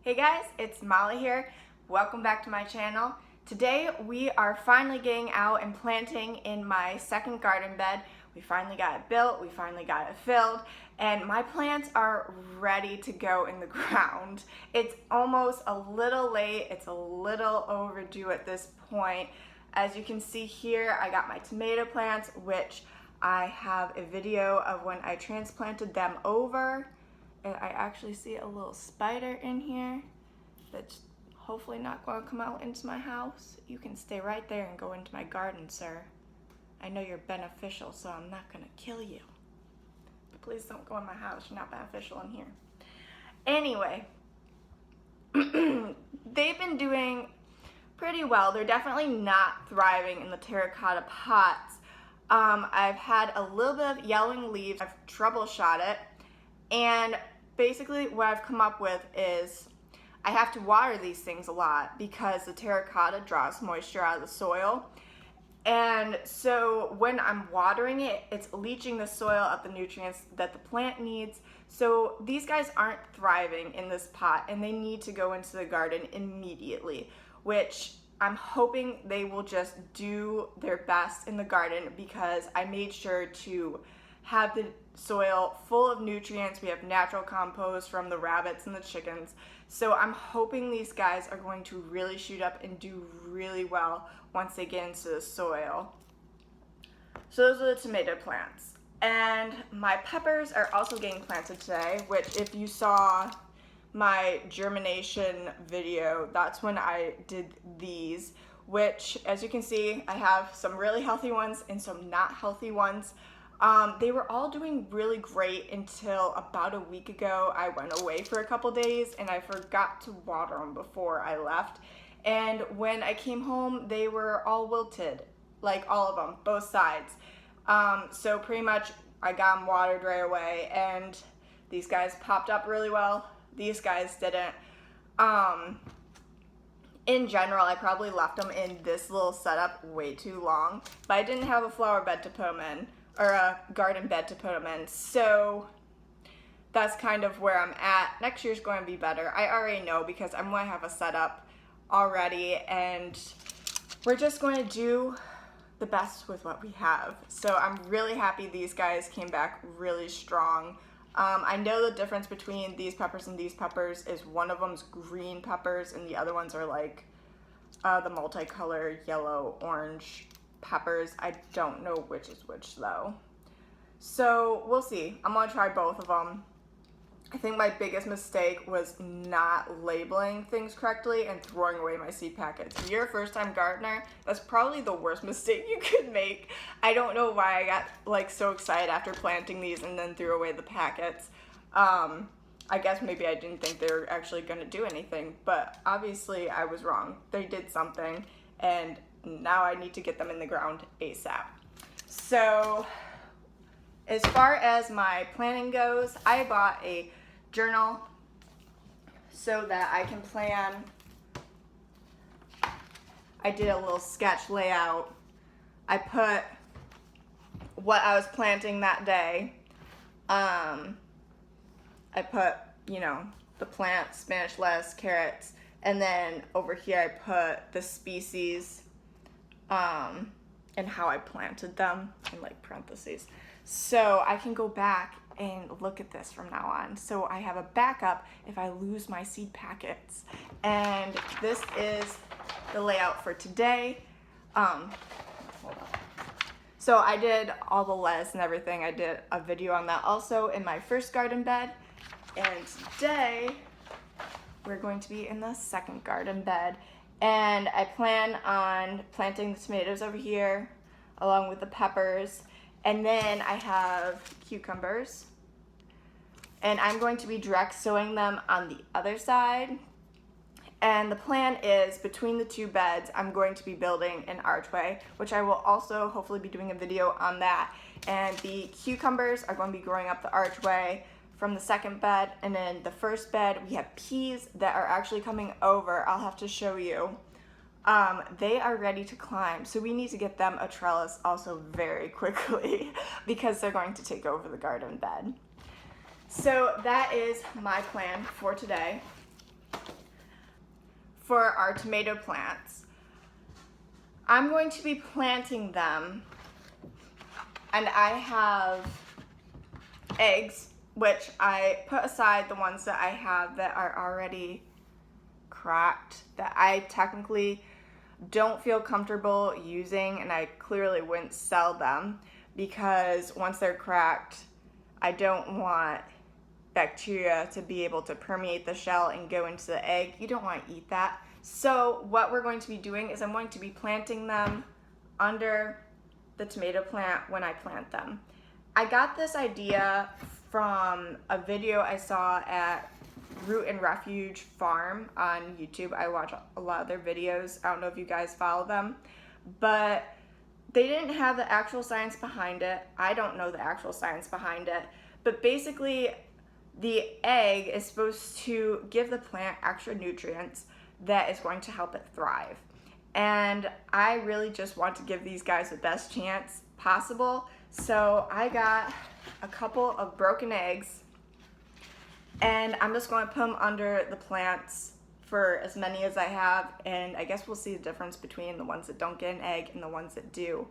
Hey guys, it's Molly here. Welcome back to my channel. Today we are finally getting out and planting in my second garden bed. We finally got it built, we finally got it filled, and my plants are ready to go in the ground. It's almost a little late, it's a little overdue at this point. As you can see here, I got my tomato plants, which I have a video of when I transplanted them over. And I actually see a little spider in here that's hopefully not going to come out into my house. You can stay right there and go into my garden, sir. I know you're beneficial, so I'm not going to kill you. But please don't go in my house. You're not beneficial in here. Anyway, they've been doing pretty well. They're definitely not thriving in the terracotta pots. I've had a little bit of yellowing leaves. I've troubleshot it. And basically what I've come up with is I have to water these things a lot because the terracotta draws moisture out of the soil. And so when I'm watering it, it's leaching the soil of the nutrients that the plant needs. So these guys aren't thriving in this pot and they need to go into the garden immediately, which I'm hoping they will just do their best in the garden because I made sure to have the soil full of nutrients. We have natural compost from the rabbits and the chickens. So I'm hoping these guys are going to really shoot up and do really well once they get into the soil. So those are the tomato plants. And my peppers are also getting planted today, which if you saw my germination video, that's when I did these, which as you can see, I have some really healthy ones and some not healthy ones. They were all doing really great until about a week ago. I went away for a couple days and I forgot to water them before I left. And when I came home, they were all wilted, like all of them, both sides. So pretty much I got them watered right away and these guys popped up really well. These guys didn't. In general, I probably left them in this little setup way too long, but I didn't have a flower bed to put them in, or a garden bed to put them in, so that's kind of where I'm at. Next year's going to be better. I already know because I'm going to have a setup already, and we're just going to do the best with what we have. So I'm really happy these guys came back really strong. I know the difference between these peppers and these peppers is one of them's green peppers and the other ones are like the multicolored yellow, orange peppers. I don't know which is which though. So we'll see. I'm gonna try both of them. I think my biggest mistake was not labeling things correctly and throwing away my seed packets. If you're a first-time gardener, that's probably the worst mistake you could make. I don't know why I got like so excited after planting these and then threw away the packets. I guess maybe I didn't think they were actually gonna do anything, but obviously I was wrong. They did something and now I need to get them in the ground ASAP. So as far as my planning goes, I bought a journal so that I can plan. I did a little sketch layout. I put what I was planting that day. I put, you know, the plants, Spanish lettuce, carrots, and then over here I put the species and how I planted them in like parentheses. So I can go back and look at this from now on. So I have a backup if I lose my seed packets. And this is the layout for today. Hold on. So I did all the lettuce and everything. I did a video on that also in my first garden bed. And today we're going to be in the second garden bed. And I plan on planting the tomatoes over here along with the peppers. And then I have cucumbers. And I'm going to be direct sowing them on the other side. And the plan is between the two beds, I'm going to be building an archway, which I will also hopefully be doing a video on that. And the cucumbers are going to be growing up the archway from the second bed. And then the first bed, we have peas that are actually coming over. I'll have to show you. They are ready to climb, so we need to get them a trellis also very quickly because they're going to take over the garden bed. So that is my plan for today. for our tomato plants. I'm going to be planting them, and I have eggs, which I put aside the ones that I have that are already cracked, that I technically don't feel comfortable using, and I clearly wouldn't sell them because once they're cracked, I don't want bacteria to be able to permeate the shell and go into the egg. You don't want to eat that. So what we're going to be doing is I'm going to be planting them under the tomato plant when I plant them. I got this idea from a video I saw at Root and Refuge Farm on YouTube. I watch a lot of their videos. I don't know if you guys follow them, but they didn't have the actual science behind it. I don't know the actual science behind it, but basically the egg is supposed to give the plant extra nutrients that is going to help it thrive. And I really just want to give these guys the best chance possible. So I got a couple of broken eggs, and I'm just going to put them under the plants for as many as I have, and I guess we'll see the difference between the ones that don't get an egg and the ones that do.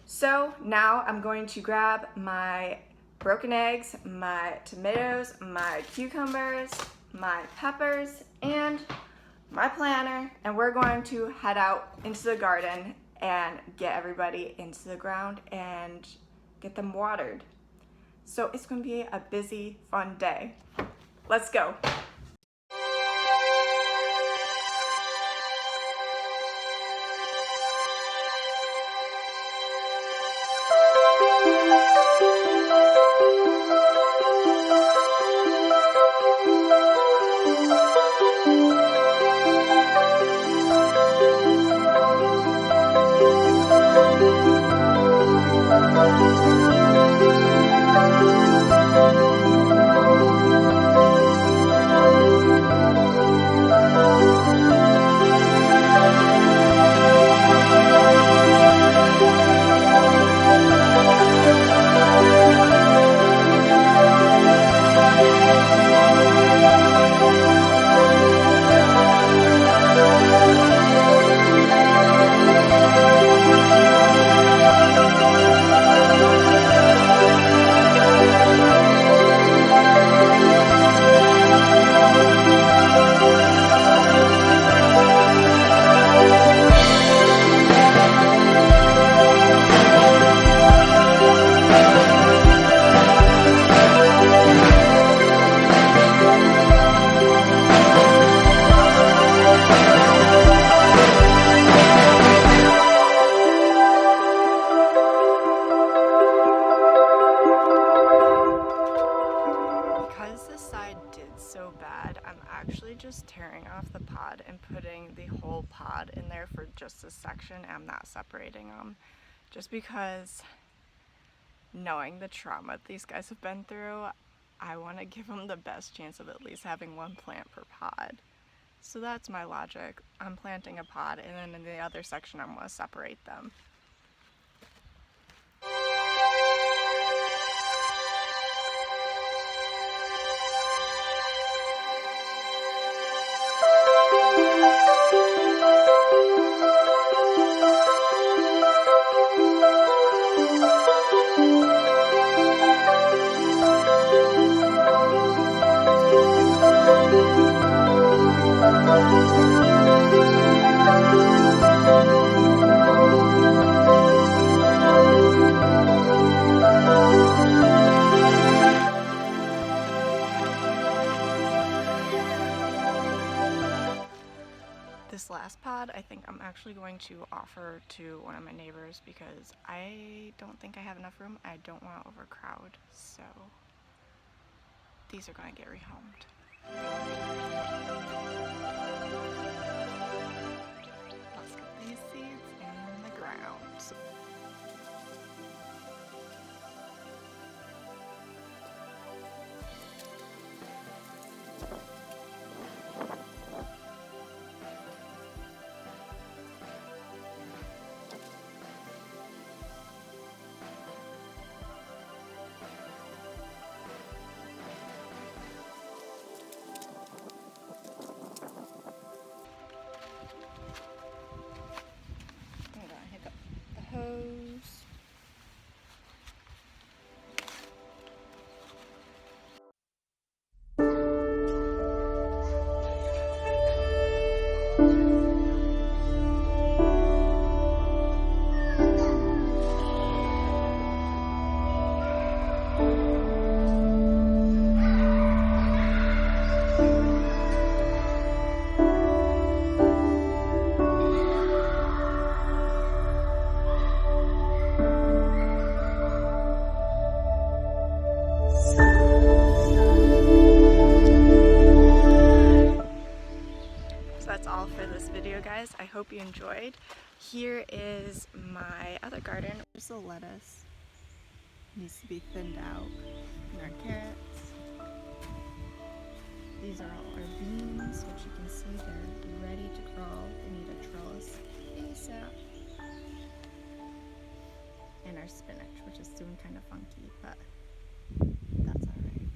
So now I'm going to grab my broken eggs, my tomatoes, my cucumbers, my peppers, and my planter, and we're going to head out into the garden and get everybody into the ground and get them watered. So it's going to be a busy, fun day. Let's go. Just tearing off the pod and putting the whole pod in there for just this section. I'm not separating them just because, knowing the trauma these guys have been through, I want to give them the best chance of at least having one plant per pod. So that's my logic. I'm planting a pod, and then in the other section I'm going to separate them. This last pod, I think I'm actually going to offer to one of my neighbors because I don't think I have enough room. I don't want to overcrowd, so these are going to get rehomed. Let's get these seeds in the ground. hope you enjoyed. Here is my other garden. There's the lettuce. Needs to be thinned out. And our carrots. These are all our beans, which you can see they're ready to crawl. They need a trellis ASAP. And our spinach, which is doing kind of funky, but that's alright.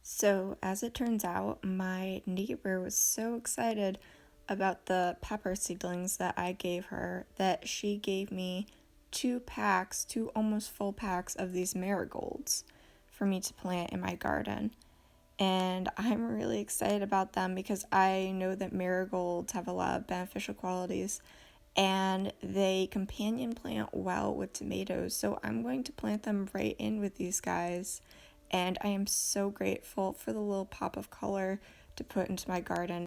So as it turns out, my neighbor was so excited about the pepper seedlings that I gave her that she gave me 2 almost full packs of these marigolds for me to plant in my garden. And I'm really excited about them because I know that marigolds have a lot of beneficial qualities and they companion plant well with tomatoes. So I'm going to plant them right in with these guys. And I am so grateful for the little pop of color to put into my garden